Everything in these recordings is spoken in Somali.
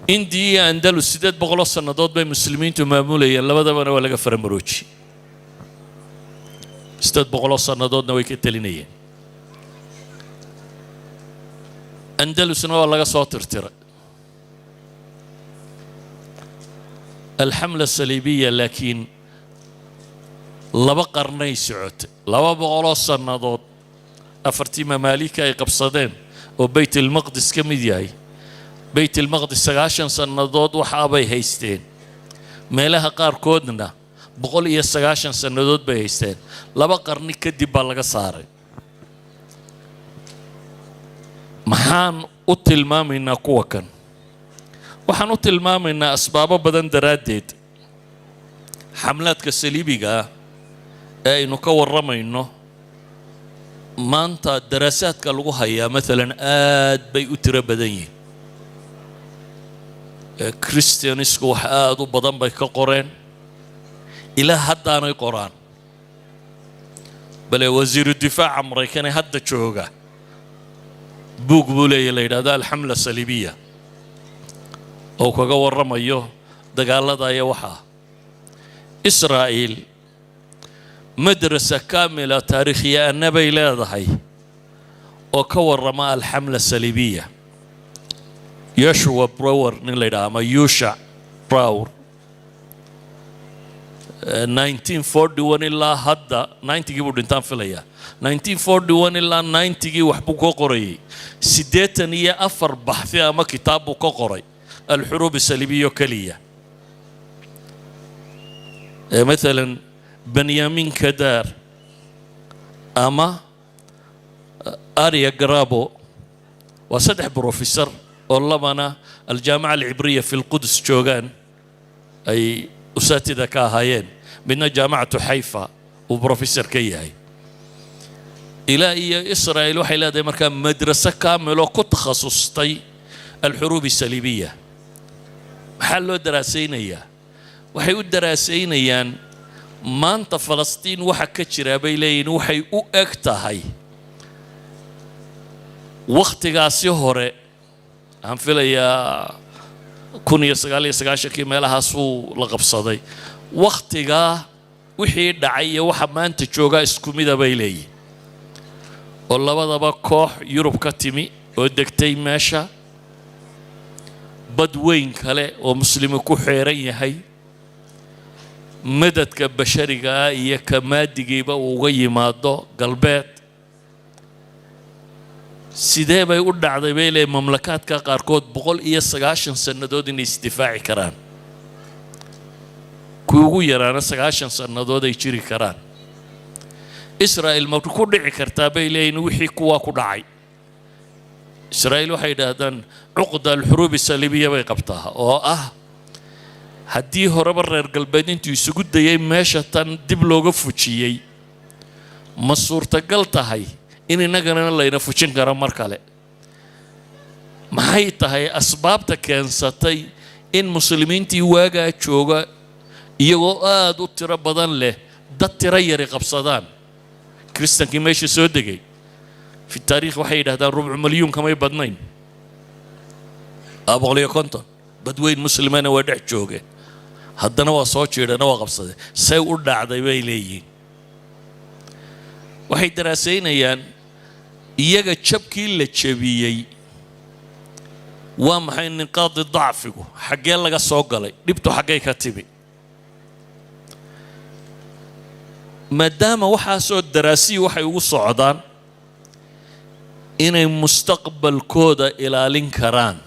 إنديا أندلس سيدات بغلص النضاد بين مسلمين تمامولي لبدا بنا ولا جفر مروتشي سيدات بغلص النضاد نويك التلينية أندلس نوى الله صوتر ترى الحملة الصليبية لكن لبا قرني سعود لبا بغلص النضاد أفرتي مماليك أي قبصدين وبيت المقدس كم يدياي بيت المقدس 9 سنdood waxaabay haysteen meelaha qaar koodna 109 sannadood bay haysteen laba qarni kadib baa laga saaray maxaan u tilmaamaynaa kuwa kan waxaan u tilmaamaynaa asbaabo badan daraadeed xamlaadka saliibiga ee aynu ka waramayno maanta daraasaadka lagu hayaa مثلا aad bay u tiro badan yihiin كريستيانسكو وحاد وبدن باي كقرين إلى هدانو القرآن بل وزير الدفاع أمريكاني هدا تشوغا بوك بولي ليدا هذا الحملة الصليبية أو كقور رميو دقال دا يوحى إسرائيل مدرسة كاملة تاريخية النبي لا ضحي أو كور رماء الحملة الصليبية يشوى براور نليدا أما يوشع براور 1941 إلا هدا 90 جيبوا دنتان فيليا 1941 إلا 90 جي وحبو كوكوري سيدتني أفر بحثي أما كتابو كوكوري الحروب الصليبية كلية مثلا بنيامين كدار أما آريا جرابو وصدح بروفيسور والله أنا الجامعة العبرية في القدس جوغان أي أساتذة كاهايين من جامعة حيفا وبروفيسور كيهاي إلى إسرائيل وحيلا دي مركان مدرسة كاملة كتخصصتي الحروب الصليبية محلو دراسينية وحيو دراسينيان ما أنت فلسطين وحكتشرا بيلين وحي أكتهاي وقت قاسي هوري هم فيليا كوني سقالي سقاشكي مالها سو لقبصدي وقتها وحي دعية وحمان تجوغا اسكوميدا بيلي والله بضبا كوح يوروب كاتيمي ودكتي ماشا بدوين كالي ومسلمي كوحيرين هاي مدد كبشريقا إيا كمادي جيبا وغي مادو قلبات sidee bay u dhacday bay leeyahay mamlakaadka qaarkood 109 sanadood inay isdifaaci karaan kuugu yaraana 9 sanadood ay jiri karaan Israa'iil ma ku dhici kartaa bay leeyihiin wixii kuwa ku dhacay Israa'iil waxay yiraahdaan uqda al-hurub as-salibiyya bay qabtaa oo ah haddii horeba reer galbeed intuu isugu dayay meesha tan dib looga fujiyay ma suurtagal tahay إن نجنا لا ينفوشين كرام مركله ما هي تهي أسباب تكنستي إن مسلمين تيواجا تشوجا يوقع دوتر بدن له دتر يرقب صدان كريستيان كيماشي سودجي في التاريخ وحيد هذا 4 مليون كما يبدنين أبغى لي كنتم بدوين مسلمين ودع تشوجا هذا نوا صوتشي هذا نوا قبصة سيقول دعدي بيلي وحيد دراسين يان iyaga jabkii la jabiyay waa maxay niqaadi dacfigu xagee laga soo galay dhibtu xagee ka tibi maadaama waxa soo daraasiyo waxay ugu socdaan inay mustaqbalkooda ilaalin karaan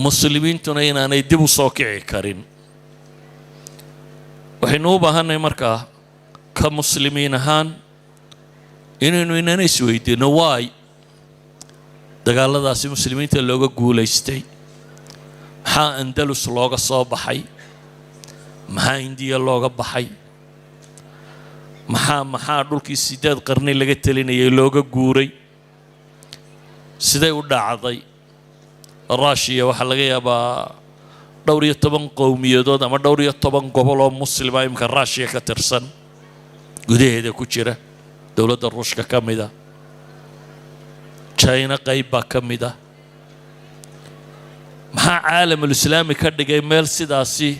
muslimiintuna inaanay dib u soo kici karin waxaynu u baahanay markaa ka muslimiin ahaan inaynu inaan isweydiino waay dagaaladaasi muslimiinta looga guuleystay maxaa andalus looga soo baxay maxaa indiya looga baxay maxaa dhulkii 8 qarni laga talinayay looga guuray siday u dhacday Russia waxa laga yaabaa dhowr iyo 10 qowmiyadood ama dhowr iyo 10 gobol oo muslima imka Russia ka tirsan gudaheeda ku jira دولة الروسية كاميدا China قيبة كاميدا maxaa caalamul islaami ka dhigay meel sidaasi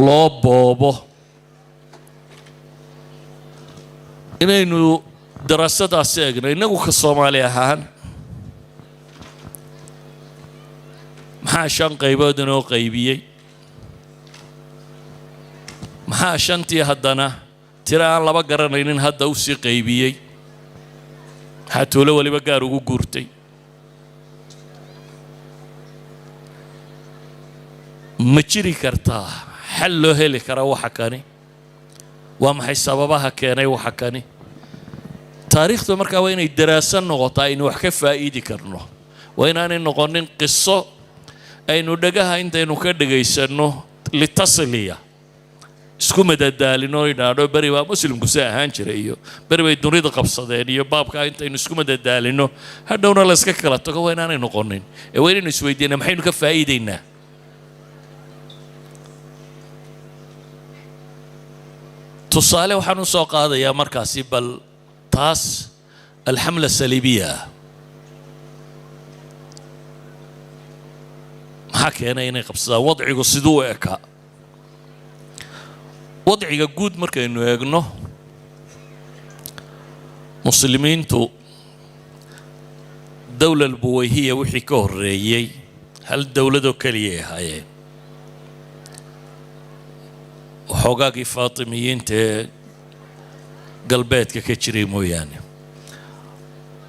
loo boobo inaynu daraasadaasi eegno innagu ka Soomaali ahaan maxaa 5 qaybood inoo qaybiyey maxaa 5tii haddana tira aan laba garanaynin hadda u sii qaybiyey maxaa tuulo waliba gaar ugu guurtay ma jiri kartaa xal loo heli karaa waxa kani waa maxay sababaha keenay waxa kani taariikhdu markaa waa inay daraasan noqotaa aynu wax ka faa'iidi karno waa inaanay noqonin qiso aynu dhagaha intaynu ka dhagaysanno litasliya isku madadaalino idhaadho bari waa muslimku si ahaan jiray iyo bari bay dunida qabsadeen iyo baabka intaynu isku madadaalino hadhowna la iska kala tago waa inaanay noqonin ee waa inaynu isweydiinaa maxaynu ka faa'iidaynaa tusaale waxaan u soo qaadayaa markaasi bal taas alxamla saliibiya maxaa keenay inay qabsadaan wadcigu siduu u ekaa wadciga guud markaynu eegno muslimiintu dawla albuwayhiya wixii ka horreeyey hal dawladoo keliyay ahaayeen waxoogaagii faatimiyiinta ee galbeedka ka jiray mooyaane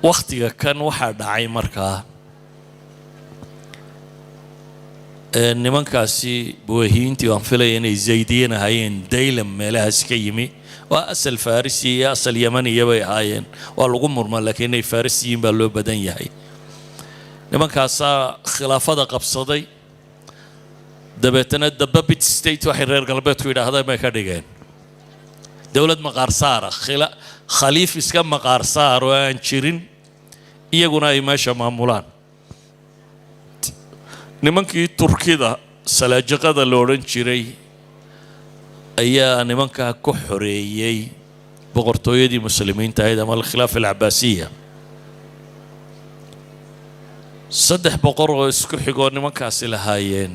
wakhtiga kan waxaa dhacay markaa nimankaasi buwahiyiintii waan filaya inay zaydiyan ahaayeen daylam meelahaas ka yimi waa asal farisi iyo asal yamaniya bay ahaayeen waa lagu murma laakiin inay farisiyiin baa loo badan yahay nimankaasaa khilaafada qabsaday dabeetana the puppet state waxay reer galbeedku yidhaahdeen bay ka dhigeen dawlad maqaar saara khaliif iska maqaar saar oo aan jirin iyaguna ay meesha maamulaan nimankii turkida salaajiqada la odhan jiray ayaa nimankaa ku xoreeyey boqortooyadii muslimiinta ahayd ama alkhilaaf alcabaasiya 3 boqor oo isku xigoo nimankaasi lahaayeen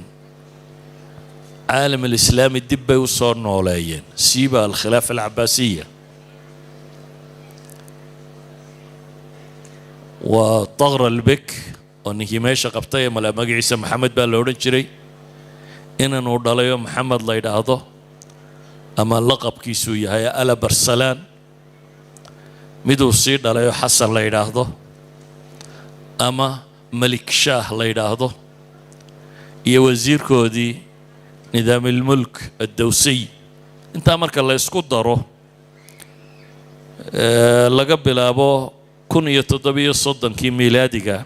عالم الإسلامي دبي وصار نوليين سيبا الخلافة العباسية وطغر البك ونهي ماشا قبطية ملا مقع عيسى محمد بالورنجري إن نور داليو محمد لا يدعضه أما اللقب كيسوية هي ألا برسلان مدو سير داليو حسن لا يدعضه أما ملك شاه لا يدعضه يوزير كودي نظام الملك الدوسي انت امرك الله يسكت داره لقبل ابو كنية تضبية صدن كي ميلادك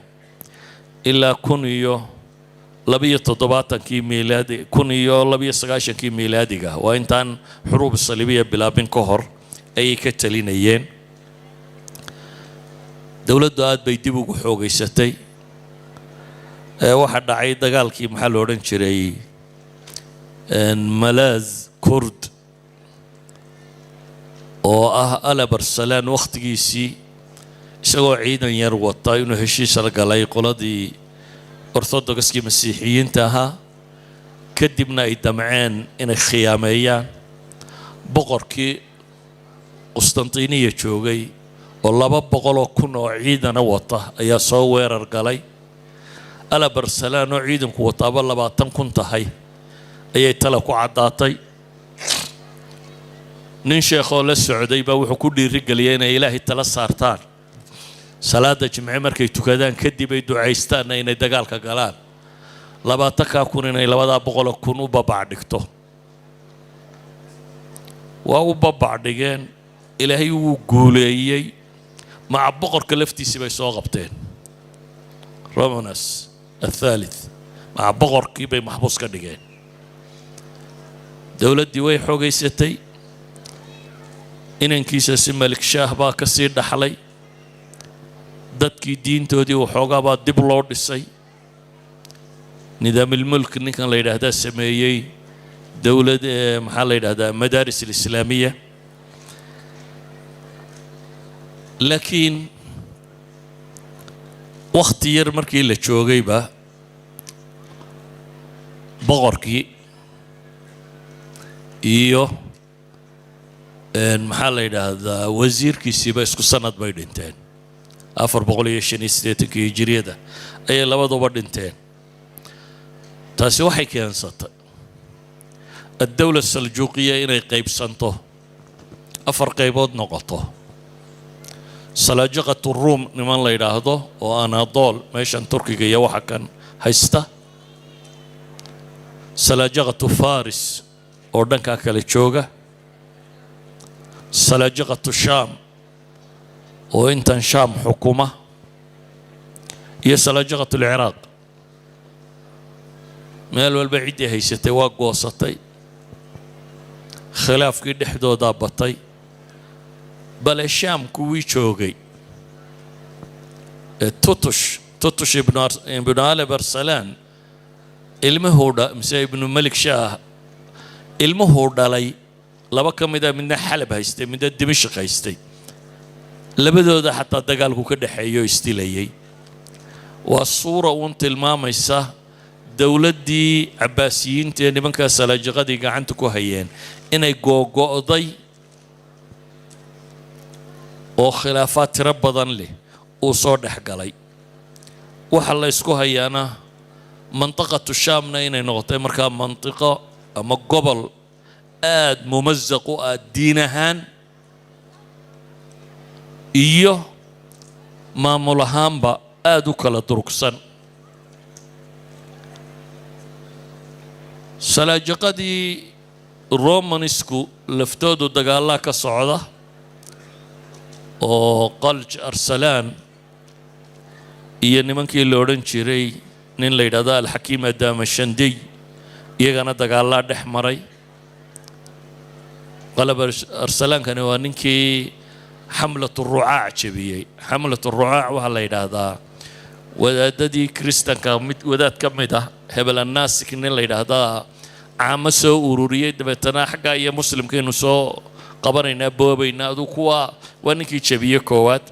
إلا كنية لبية تضباطا كي ميلادي كنية لبية سقاشا كي ميلادك وانتان حروب الصليبية بلا بن كهر أي كتلين أيين دولة دواد بيديبو حوغي ستي واحد عيد قال كي محل ورنشري ملاذ كرد oo ah ala barsalaan waqtigiisii isagoo ciidan yar wata inuu heshiis la galay qoladii orthodoxkii masiixiyiinta ahaa kadibna ay damceen inay khiyaameeyaan boqorkii Qustantiniya joogay oo 200,000 oo ciidan wata ayaa soo weerar galay ala barsalaan oo ciidanku wataaba 20,000 tahay ayay tala ku cadaatay nin sheekho la socday baa wuxuu ku dhiirigeliyay inay ilaahay tala saartaan salaada jimce markay tukadaan kadib ay ducaystaan inay dagaalka galaan 20,000 inay 200,000 u babac dhigto waa u babac dhigeen ilaahay wuu guuleeyay maca boqorka laftiisa bay soo qabteen Romanos الثالث maca boqorkii bay maxbuus ka dhigeen dawladdii way xoogaysatay inankiisa si malik shaah baa ka sii dhaxlay dadkii diintoodii waxoogaa baa dib loo dhisay nidaam الملك ninkan la yidhaahdaa sameeyey dawlad maxaa la yidhaahdaa madaaris alislaamiya laakiin waqti yar markii la joogayba boqorkii iyo maxaa la yidhaahdaa wasiirkiisiiba isku sanad bay dhinteen 485 hijriyada ayay labaduba dhinteen taasi waxay keensatay الدولة السلجوقية إنay qaybsanto afar qaybood noqoto سلاجقة الروم niman la yidhaahdo oo Anadol meeshan Turkiga iyo waxa kan haysta سلاجقة فارس oo dhanka kale jooga سلاجقة الشام oo intan Sham xukuma iyo سلاجقة العراق meel walba cidii haysatay waa goosatay khilaafkii dhexdooda batay bal Sham kuwii joogay tutush ibn Ali Barsalan ilmahooda mise ibn Malik Shah ilmahooda dhalay laba kamida midna Xalab haystay midna Dimashq haystay labadooda xataa dagaalku ka dhaxeeyo istilayay waa suura uun tilmaamaysa dawladdii Abbaasiyiinta ee nimanka Salaajiqadii gacanta ku hayeen inay googo'day oo khilaafaad tiro badan leh uu soo dhexgalay waxa la isku hayaana منطقة الشام إنay noqotay markaa منطقة ama gobol aad mumazzaq u ah diin ahaan iyo maamul ahaanba aad u kala durugsan salaajiqadii romanisku laftoodu dagaalla ka socda oo qalj arsalaan iyo nimankii la odhan jiray nin la yidhaahdo alxakiim adaamashandiy iyagana dagaallaa dhex maray qalab arsalaankani waa ninkii xamlatu rucaac jebiyey xamlatu rucaac waxaa la yidhaahdaa wadaadadii kristanka mid wadaad ka mid ah hebel annaasik nin la yidhaahdaa caamo soo ururiyey dabeetana xagga iyo muslimkaynu soo qabanaynaa boobaynaa adu kuwa waa ninkii jebiyey koowaad